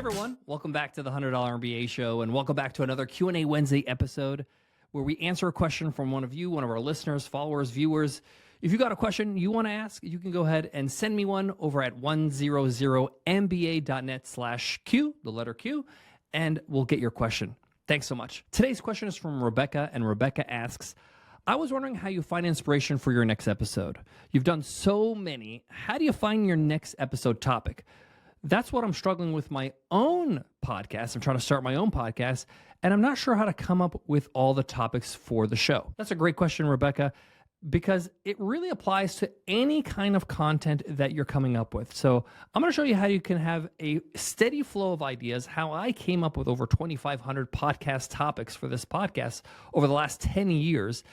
everyone, welcome back to the $100 MBA show, and welcome back to another Q&A Wednesday episode where we answer a question from one of you, one of our listeners, followers, viewers. If you got a question you want to ask, you can go ahead and send me one over at 100mba.net/Q, the letter Q, and we'll get your question. Thanks so much. Today's question is from Rebecca, and Rebecca asks, I was wondering how you find inspiration for your next episode. You've done so many. How do you find your next episode topic? That's what I'm struggling with my own podcast. I'm trying to start my own podcast, and I'm not sure how to come up with all the topics for the show. That's a great question, Rebecca, because it really applies to any kind of content that you're coming up with. So I'm going to show you how you can have a steady flow of ideas, how I came up with over 2,500 podcast topics for this podcast over the last 10 years.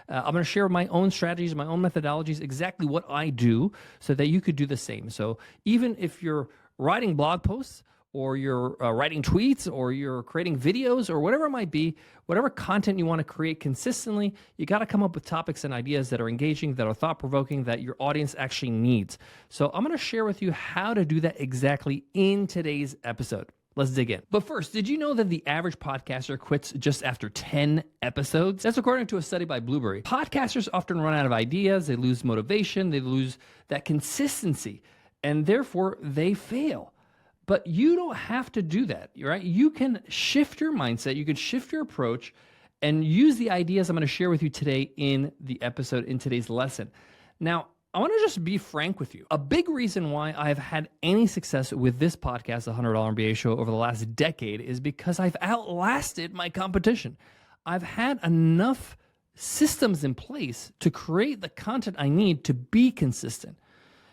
I'm going to share my own strategies, my own methodologies, exactly what I do so that you could do the same. So even if you're writing blog posts or you're writing tweets or you're creating videos or whatever it might be, whatever content you want to create consistently, you got to come up with topics and ideas that are engaging, that are thought-provoking, that your audience actually needs. So I'm going to share with you how to do that exactly in today's episode. Let's dig in. But first, did you know that the average podcaster quits just after 10 episodes? That's according to a study by Blueberry. Podcasters often run out of ideas, they lose motivation, they lose that consistency, and therefore they fail. But you don't have to do that, right? You can shift your mindset, you can shift your approach, and use the ideas I'm going to share with you today in the episode, in today's lesson. Now, I want to just be frank with you. A big reason why I've had any success with this podcast, the $100 MBA show, over the last decade is because I've outlasted my competition. I've had enough systems in place to create the content I need to be consistent.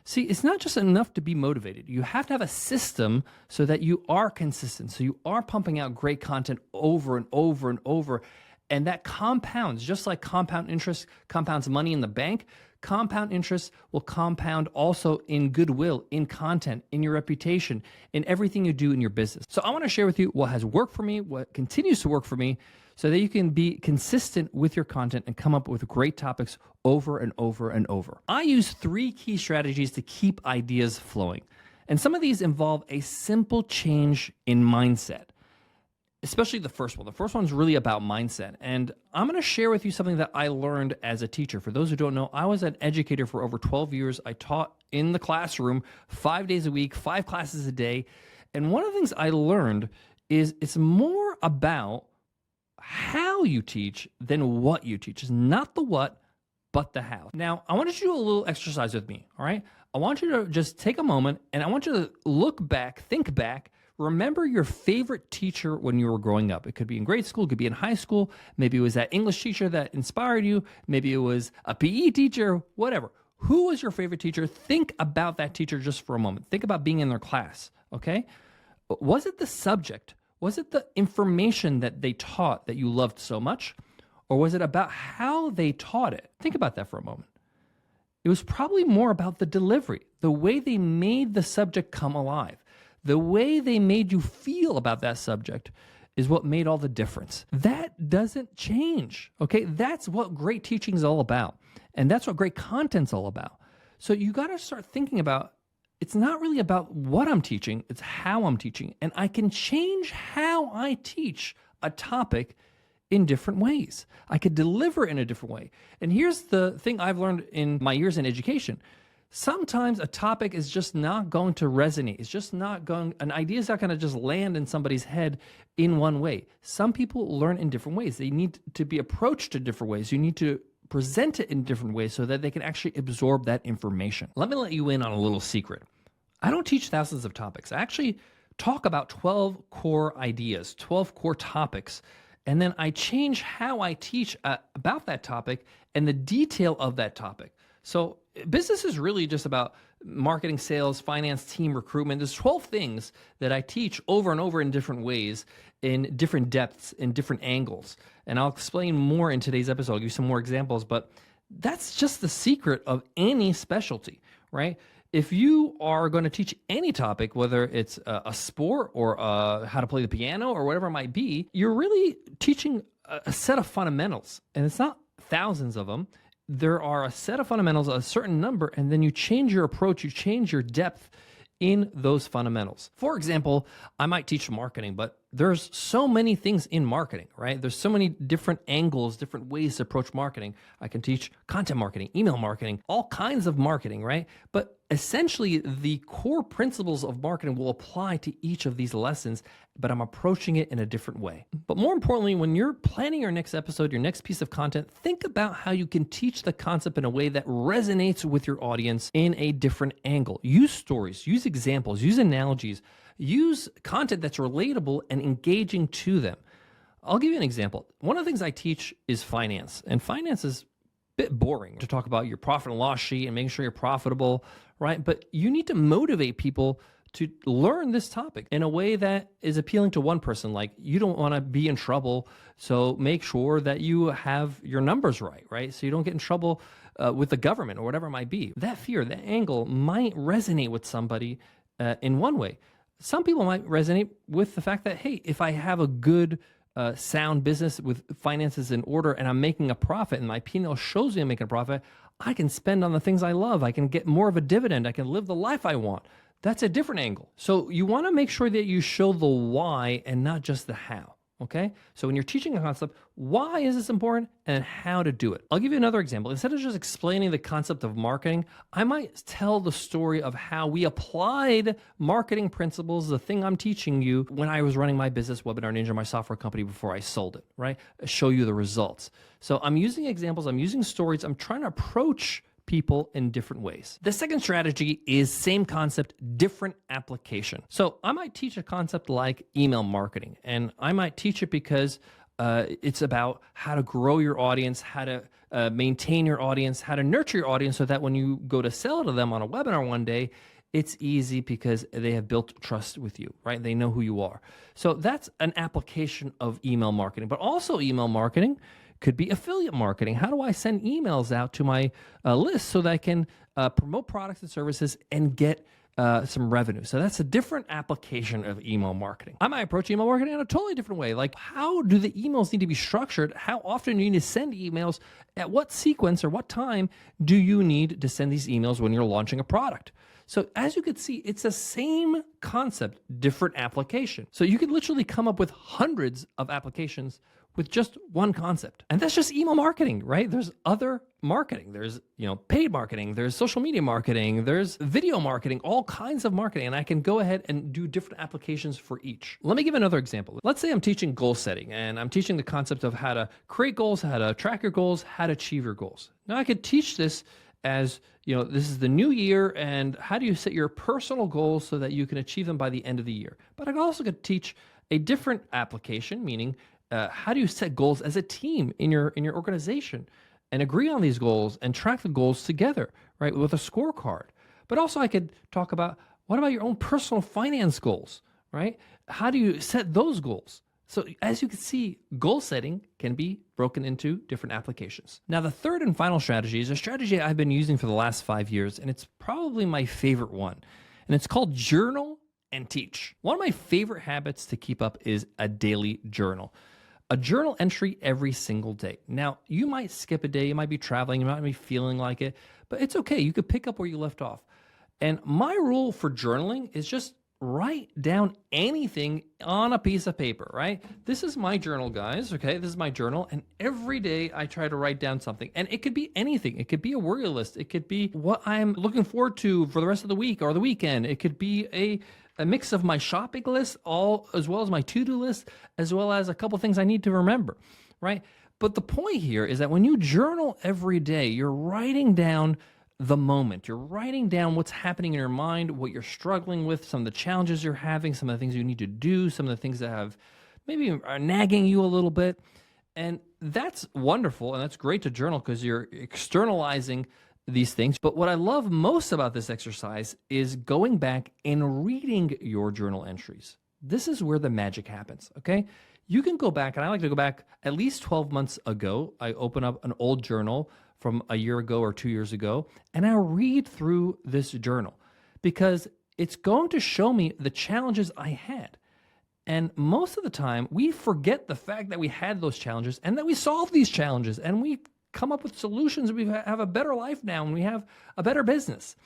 See, it's not just enough to be motivated. You have to have a system so that you are consistent, so you are pumping out great content over and over and over, and that compounds, just like compound interest compounds money in the bank. Compound interest will compound also in goodwill, in content, in your reputation, in everything you do in your business. So I want to share with you what has worked for me, what continues to work for me, so that you can be consistent with your content and come up with great topics over and over and over. I use 3 key strategies to keep ideas flowing. And some of these involve a simple change in mindset, especially the first one. The first one's really about mindset. And I'm going to share with you something that I learned as a teacher. For those who don't know, I was an educator for over 12 years. I taught in the classroom 5 days a week, 5 classes a day. And one of the things I learned is it's more about how you teach than what you teach. It's not the what, but the how. Now, I want you to do a little exercise with me, all right? I want you to just take a moment and I want you to look back, think back, remember your favorite teacher when you were growing up. It could be in grade school, it could be in high school, maybe it was that English teacher that inspired you, maybe it was a PE teacher, whatever. Who was your favorite teacher? Think about that teacher just for a moment. Think about being in their class, okay? Was it the subject? Was it the information that they taught that you loved so much? Or was it about how they taught it? Think about that for a moment. It was probably more about the delivery, the way they made the subject come alive. The way they made you feel about that subject is what made all the difference. That doesn't change, okay? That's what great teaching is all about. And that's what great content's all about. So you got to start thinking about, it's not really about what I'm teaching, it's how I'm teaching. And I can change how I teach a topic in different ways. I could deliver in a different way. And here's the thing I've learned in my years in education. Sometimes a topic is just not going to resonate. It's just not going, an idea is not going to just land in somebody's head in one way. Some people learn in different ways. They need to be approached in different ways. You need to present it in different ways so that they can actually absorb that information. Let me let you in on a little secret. I don't teach thousands of topics. I actually talk about 12 core ideas, 12 core topics, and then I change how I teach about that topic and the detail of that topic. So business is really just about marketing, sales, finance, team, recruitment. There's 12 things that I teach over and over in different ways, in different depths, in different angles. And I'll explain more in today's episode. I'll give you some more examples, but that's just the secret of any specialty, right? If you are going to teach any topic, whether it's a sport or how to play the piano or whatever it might be, you're really teaching a set of fundamentals. And it's not thousands of them. There are a set of fundamentals, a certain number, and then you change your approach, you change your depth in those fundamentals. For example, I might teach marketing, but there's so many things in marketing, right? There's so many different angles, different ways to approach marketing. I can teach content marketing, email marketing, all kinds of marketing, right? But essentially, the core principles of marketing will apply to each of these lessons, but I'm approaching it in a different way. But more importantly, when you're planning your next episode, your next piece of content, think about how you can teach the concept in a way that resonates with your audience in a different angle. Use stories, use examples, use analogies, use content that's relatable and engaging to them. I'll give you an example. One of the things I teach is finance, and finance is a bit boring to talk about your profit and loss sheet and making sure you're profitable, right? But you need to motivate people to learn this topic in a way that is appealing to one person. Like, you don't want to be in trouble, so make sure that you have your numbers right? So you don't get in trouble with the government or whatever it might be. That fear, that angle might resonate with somebody in one way. Some people might resonate with the fact that, hey, if I have a good sound business with finances in order and I'm making a profit and my P&L shows me I'm making a profit, I can spend on the things I love. I can get more of a dividend. I can live the life I want. That's a different angle. So you want to make sure that you show the why and not just the how. Okay? So when you're teaching a concept, why is this important and how to do it? I'll give you another example. Instead of just explaining the concept of marketing, I might tell the story of how we applied marketing principles, the thing I'm teaching you, when I was running my business, Webinar Ninja, my software company, before I sold it, right? Show you the results. So I'm using examples, I'm using stories, I'm trying to approach people in different ways. The second strategy is same concept, different application. So I might teach a concept like email marketing, and I might teach it because it's about how to grow your audience, how to maintain your audience, how to nurture your audience so that when you go to sell to them on a webinar one day, it's easy because they have built trust with you, right? They know who you are. So that's an application of email marketing, but also email marketing could be affiliate marketing. How do I send emails out to my list so that I can promote products and services and get some revenue? So that's a different application of email marketing. I might approach email marketing in a totally different way. Like, how do the emails need to be structured? How often do you need to send emails? At what sequence or what time do you need to send these emails when you're launching a product? So as you can see, it's the same concept, different application. So you could literally come up with hundreds of applications with just one concept. And that's just email marketing, right? There's other marketing. There's, paid marketing, there's social media marketing, there's video marketing, all kinds of marketing. And I can go ahead and do different applications for each. Let me give another example. Let's say I'm teaching goal setting and I'm teaching the concept of how to create goals, how to track your goals, how to achieve your goals. Now I could teach this as, this is the new year and how do you set your personal goals so that you can achieve them by the end of the year? But I also could teach a different application, meaning how do you set goals as a team in your organization and agree on these goals and track the goals together, right, with a scorecard? But also I could talk about, what about your own personal finance goals, right? How do you set those goals? So as you can see, goal setting can be broken into different applications. Now, the third and final strategy is a strategy I've been using for the last 5 years, and it's probably my favorite one. And it's called journal and teach. One of my favorite habits to keep up is a daily journal. A journal entry every single day. Now, you might skip a day, you might be traveling, you might be feeling like it, but it's okay. You could pick up where you left off. And my rule for journaling is just write down anything on a piece of paper, right? This is my journal, guys, okay? This is my journal, and every day I try to write down something. And it could be anything. It could be a worry list. It could be what I'm looking forward to for the rest of the week or the weekend. It could be a mix of my shopping list, as well as my to-do list, as well as a couple things I need to remember, right? But the point here is that when you journal every day, you're writing down the moment. You're writing down what's happening in your mind, what you're struggling with, some of the challenges you're having, some of the things you need to do, some of the things that have maybe are nagging you a little bit. And that's wonderful, and that's great to journal because you're externalizing these things. But what I love most about this exercise is going back and reading your journal entries. This is where the magic happens, okay? You can go back, and I like to go back at least 12 months ago. I open up an old journal from a year ago or 2 years ago, and I read through this journal because it's going to show me the challenges I had. And most of the time, we forget the fact that we had those challenges and that we solved these challenges and we come up with solutions. We have a better life now and we have a better business.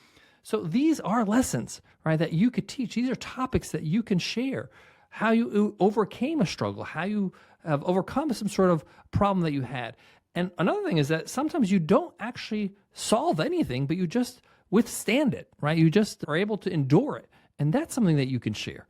So these are lessons, right, that you could teach. These are topics that you can share. How you overcame a struggle, how you have overcome some sort of problem that you had. And another thing is that sometimes you don't actually solve anything, but you just withstand it, right? You just are able to endure it. And that's something that you can share.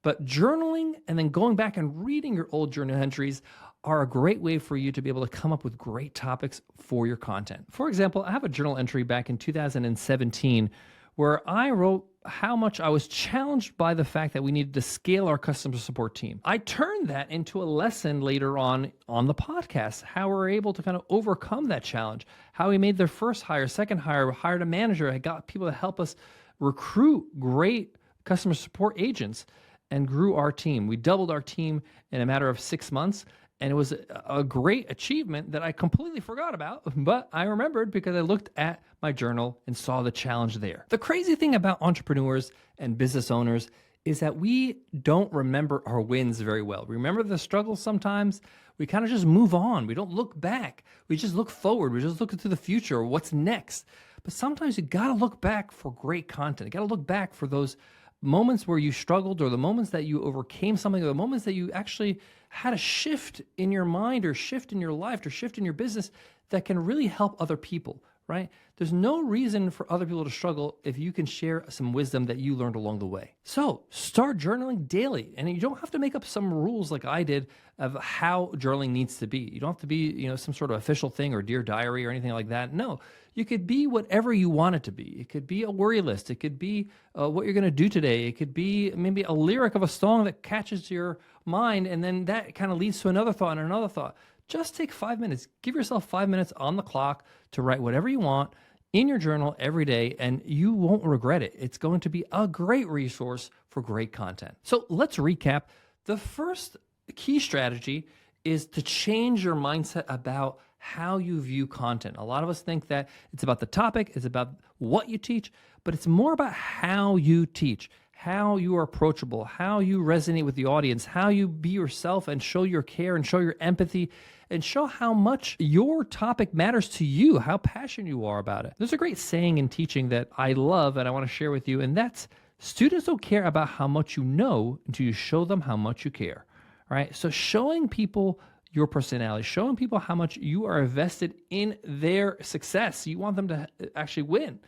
But journaling and then going back and reading your old journal entries are a great way for you to be able to come up with great topics for your content. For example, I have a journal entry back in 2017 where I wrote how much I was challenged by the fact that we needed to scale our customer support team. I turned that into a lesson later on the podcast, how we're able to kind of overcome that challenge, how we made their first hire, second hire, hired a manager, I got people to help us recruit great customer support agents and grew our team. We doubled our team in a matter of 6 months. And it was a great achievement that I completely forgot about, but I remembered because I looked at my journal and saw the challenge there. The crazy thing about entrepreneurs and business owners is that we don't remember our wins very well. We remember the struggles sometimes. We kind of just move on. We don't look back. We just look forward. We just look into the future or what's next. But sometimes you got to look back for great content. You got to look back for those moments where you struggled or the moments that you overcame something or the moments that you actually had a shift in your mind or shift in your life or shift in your business that can really help other people, right? There's no reason for other people to struggle if you can share some wisdom that you learned along the way. So start journaling daily. And you don't have to make up some rules like I did of how journaling needs to be. You don't have to be, some sort of official thing or Dear Diary or anything like that. No, you could be whatever you want it to be. It could be a worry list. It could be what you're going to do today. It could be maybe a lyric of a song that catches your mind, and then that kind of leads to another thought and another thought. Just take 5 minutes. Give yourself 5 minutes on the clock to write whatever you want in your journal every day, and you won't regret it. It's going to be a great resource for great content. So let's recap. The first key strategy is to change your mindset about how you view content. A lot of us think that it's about the topic, it's about what you teach, but it's more about how you teach, how you are approachable, how you resonate with the audience, how you be yourself and show your care and show your empathy and show how much your topic matters to you, how passionate you are about it. There's a great saying in teaching that I love and I want to share with you, and that's students don't care about how much you know until you show them how much you care. All right? So showing people your personality, showing people how much you are invested in their success. You want them to actually win.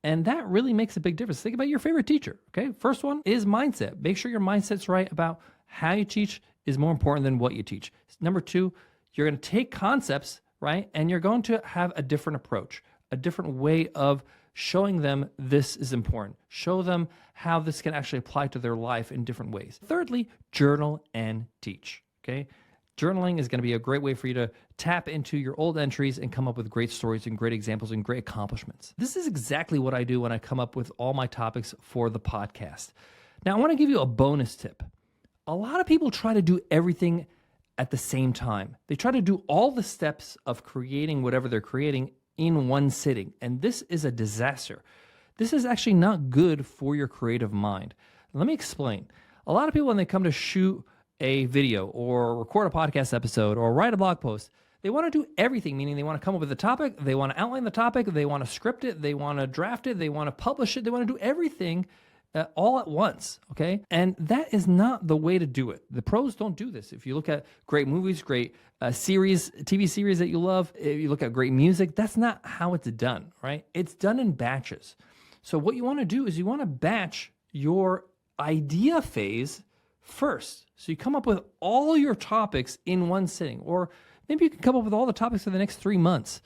And that really makes a big difference. Think about your favorite teacher, okay? First one is mindset. Make sure your mindset's right about how you teach is more important than what you teach. Number two, you're going to take concepts, right? And you're going to have a different approach, a different way of showing them this is important. Show them how this can actually apply to their life in different ways. Thirdly, journal and teach, okay? Journaling is going to be a great way for you to tap into your old entries and come up with great stories and great examples and great accomplishments. This is exactly what I do when I come up with all my topics for the podcast. Now, I want to give you a bonus tip. A lot of people try to do everything at the same time. They try to do all the steps of creating whatever they're creating in one sitting, and this is a disaster. This is actually not good for your creative mind. Let me explain. A lot of people, when they come to shoot a video or record a podcast episode or write a blog post, they want to do everything, meaning they want to come up with a topic, they want to outline the topic, they want to script it, they want to draft it, they want to publish it, they want to do everything all at once, okay? And that is not the way to do it. The pros don't do this. If you look at great movies, great series, TV series that you love, if you look at great music, that's not how it's done, right? It's done in batches. So what you want to do is you want to batch your idea phase first. So you come up with all your topics in one sitting, or maybe you can come up with all the topics for the next 3 months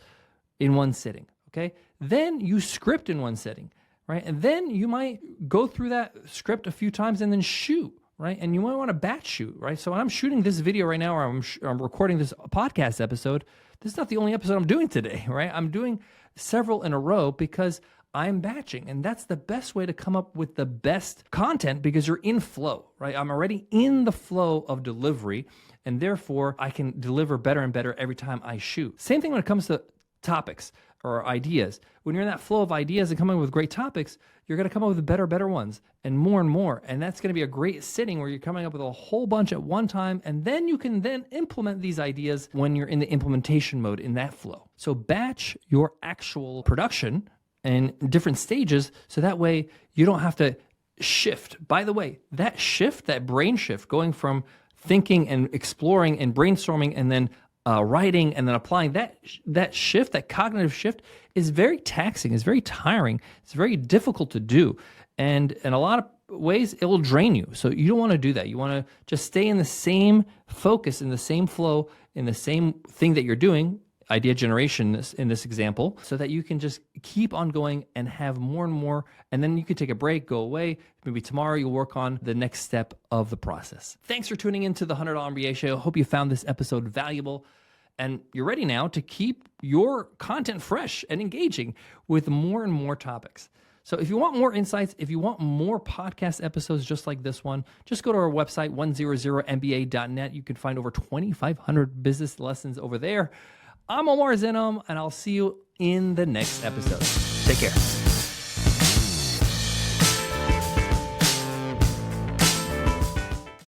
in one sitting, okay? Then you script in one sitting, right? And then you might go through that script a few times and then shoot, right? And you might want to batch shoot, right? So when I'm shooting this video right now, or I'm recording this podcast episode, this is not the only episode I'm doing today, right? I'm doing several in a row because I'm batching, and that's the best way to come up with the best content because you're in flow, right? I'm already in the flow of delivery, and therefore I can deliver better and better every time I shoot. Same thing when it comes to topics or ideas. When you're in that flow of ideas and coming up with great topics, you're going to come up with better ones and more, and that's going to be a great sitting where you're coming up with a whole bunch at one time, and then you can then implement these ideas when you're in the implementation mode in that flow. So batch your actual production in different stages, so that way you don't have to shift. By the way, that shift, that brain shift, going from thinking and exploring and brainstorming and then writing and then applying, that shift, that cognitive shift, is very taxing, is very tiring, it's very difficult to do, and in a lot of ways it will drain you. So you don't want to do that. You want to just stay in the same focus, in the same flow, in the same thing that you're doing, idea generation in this example, so that you can just keep on going and have more and more, and then you can take a break, go away. Maybe tomorrow you'll work on the next step of the process. Thanks for tuning into the $100 MBA Show. Hope you found this episode valuable, and you're ready now to keep your content fresh and engaging with more and more topics. So if you want more insights, if you want more podcast episodes just like this one, just go to our website, 100mba.net. You can find over 2,500 business lessons over there. I'm Omar Zenhom, and I'll see you in the next episode. Take care.